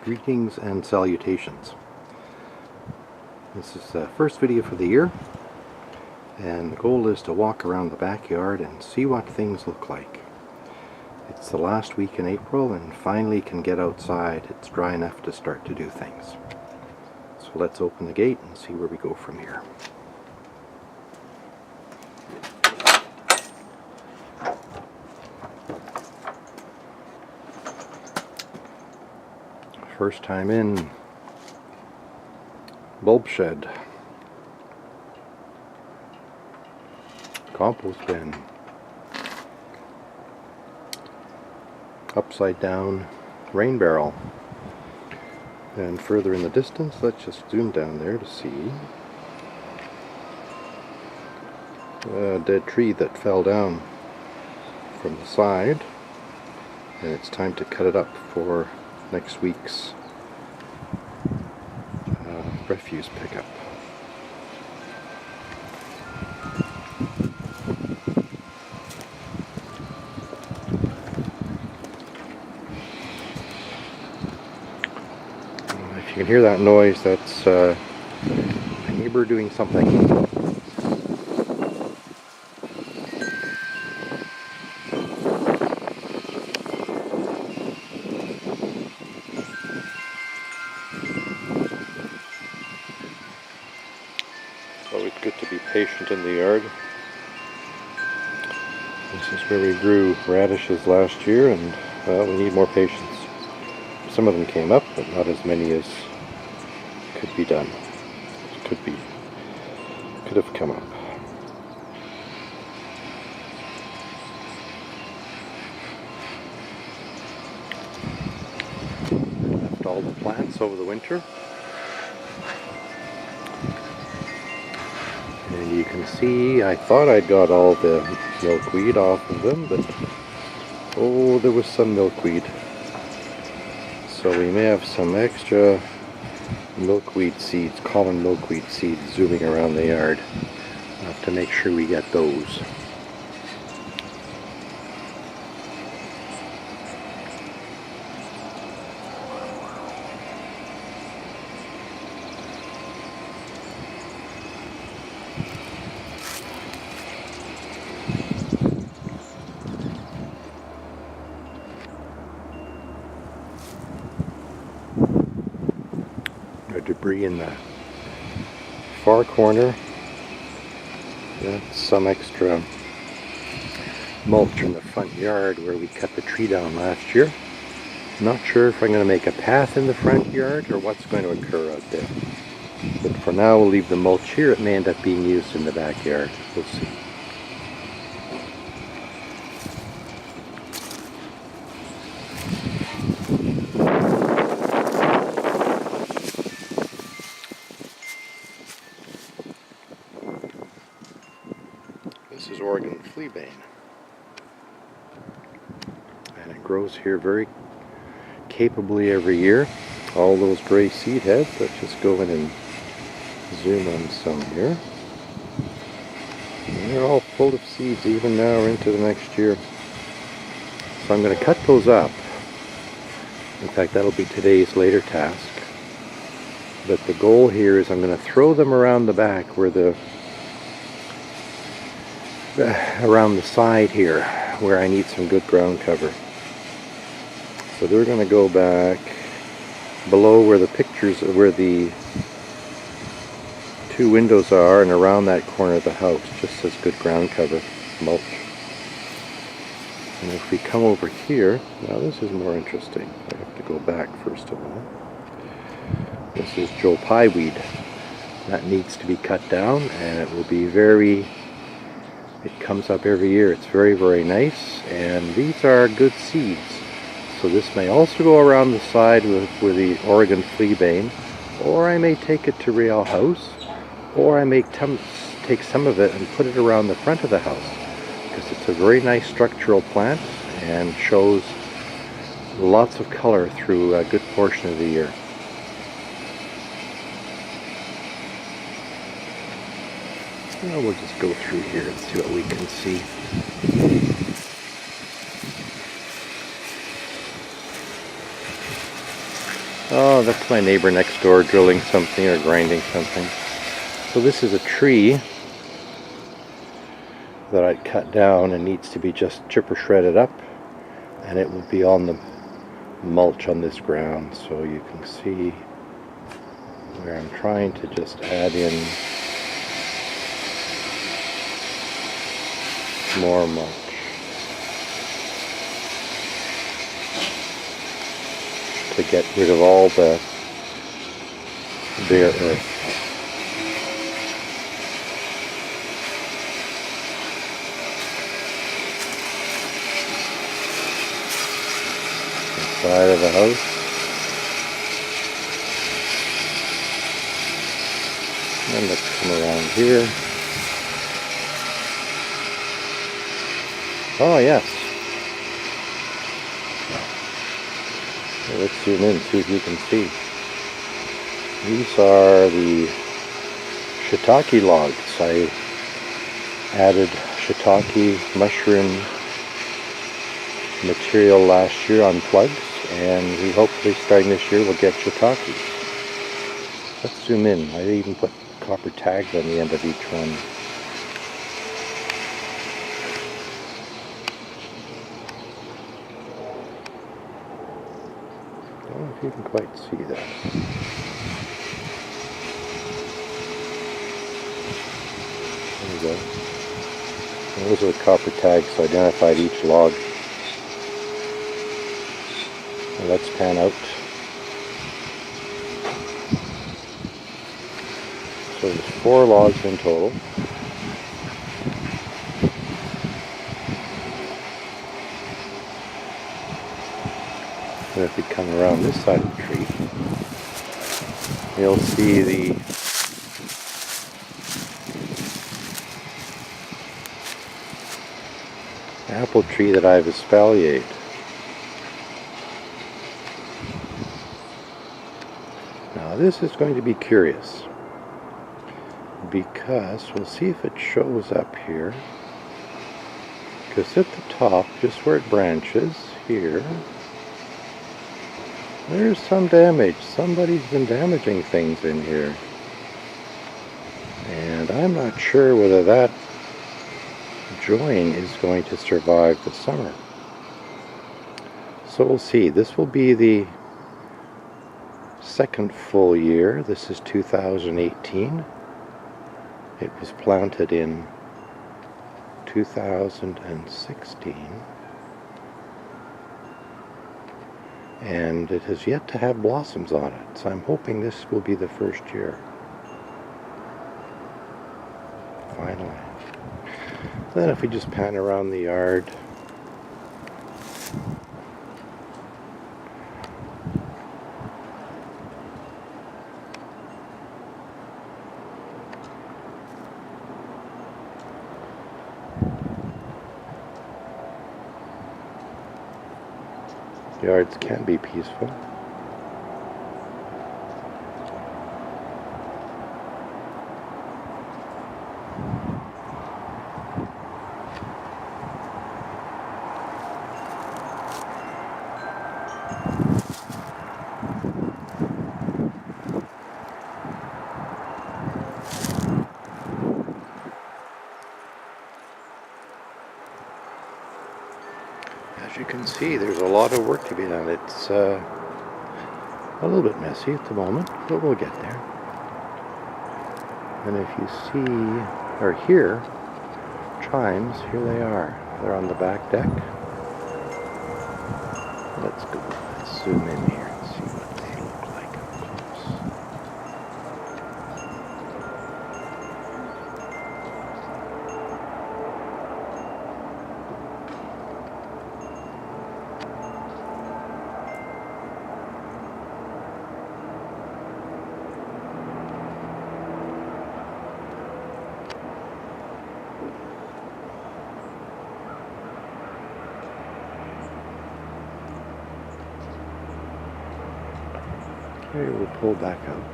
Greetings and salutations. This is the first video for the year, and the goal is to walk around the backyard and see what things look like. It's the last week in April and finally can get outside. It's dry enough to start to do things. So let's open the gate and see where we go from here. First time in, bulb shed, compost bin, upside down rain barrel, and further in the distance, let's just zoom down there to see a dead tree that fell down from the side, and it's time to cut it up for next week's refuse pickup. If you can hear that noise, that's a neighbor doing something. Always good to be patient in the yard. This is where we grew radishes last year, and well, we need more patience. Some of them came up, but not as many as could be done. Could have come up. Left all the plants over the winter. And you can see, I thought I'd got all the milkweed off of them, but oh, there was some milkweed. So we may have some extra milkweed seeds, common milkweed seeds, zooming around the yard. I'll have to make sure we get those. Debris in the far corner. That's some extra mulch in the front yard where we cut the tree down last year. Not sure if I'm going to make a path in the front yard or what's going to occur out there. But for now we'll leave the mulch here. It may end up being used in the backyard. We'll see. This is Oregon fleabane, and it grows here very capably every year. All those gray seed heads. Let's just go in and zoom on some here. And they're all full of seeds even now into the next year. So I'm going to cut those up. In fact, that'll be today's later task. But the goal here is I'm going to throw them around the back where around the side here where I need some good ground cover. So they're going to go back below where the where the two windows are, and around that corner of the house, just as good ground cover, mulch. And if we come over here, now this is more interesting. I have to go back first of all. This is Joe Pye weed. That needs to be cut down, and it will be it comes up every year. It's very, very nice, and these are good seeds. So this may also go around the side with the Oregon fleabane, or I may take it to Real House, or I may take some of it and put it around the front of the house, because it's a very nice structural plant and shows lots of color through a good portion of the year. Well, we'll just go through here and see what we can see. Oh, that's my neighbor next door drilling something or grinding something. So this is a tree that I cut down and needs to be just chipper shredded up, and it will be on the mulch on this ground, so you can see where I'm trying to just add in more mulch. To get rid of all the bare earth. Side of the house. And let's come around here. Oh yes. Okay, let's zoom in, see if you can see. These are the shiitake logs. I added shiitake mushroom material last year on plugs, and we hopefully starting this year we'll get shiitake. Let's zoom in. I even put copper tags on the end of each one. I don't know if you can quite see that. There we go. And those are the copper tags, so identified each log. And let's pan out. So there's 4 logs in total. And if we come around this side of the tree, you'll see the apple tree that I've espaliered. Now this is going to be curious, because we'll see if it shows up here, because at the top, just where it branches here, there's some damage. Somebody's been damaging things in here, and I'm not sure whether that join is going to survive the summer. So we'll see. This will be the second full year. This is 2018. It was planted in 2016, and it has yet to have blossoms on it, so I'm hoping this will be the first year. Finally. Then if we just pan around the yard, yards can be peaceful. As you can see, there's a lot of work to be done. It's a little bit messy at the moment, but we'll get there. And if you see, or hear, chimes, here they are. They're on the back deck. Let's go, let's zoom in here and see what they look like up close. Here we'll pull back out.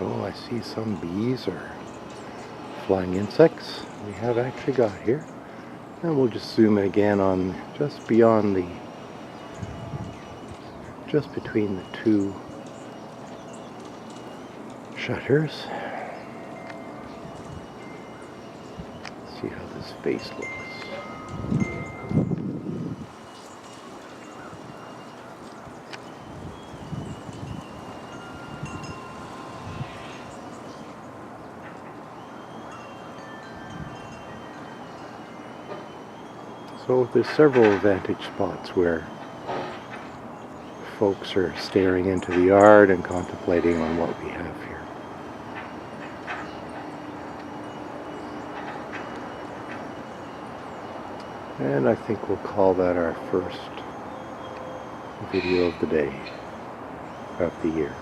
Oh, I see some bees or flying insects we have actually got here. And we'll just zoom in again on just beyond the, just between the two shutters. See how this face looks. So there's several vantage spots where folks are staring into the yard and contemplating on what we have here. And I think we'll call that our first video of the day, of the year.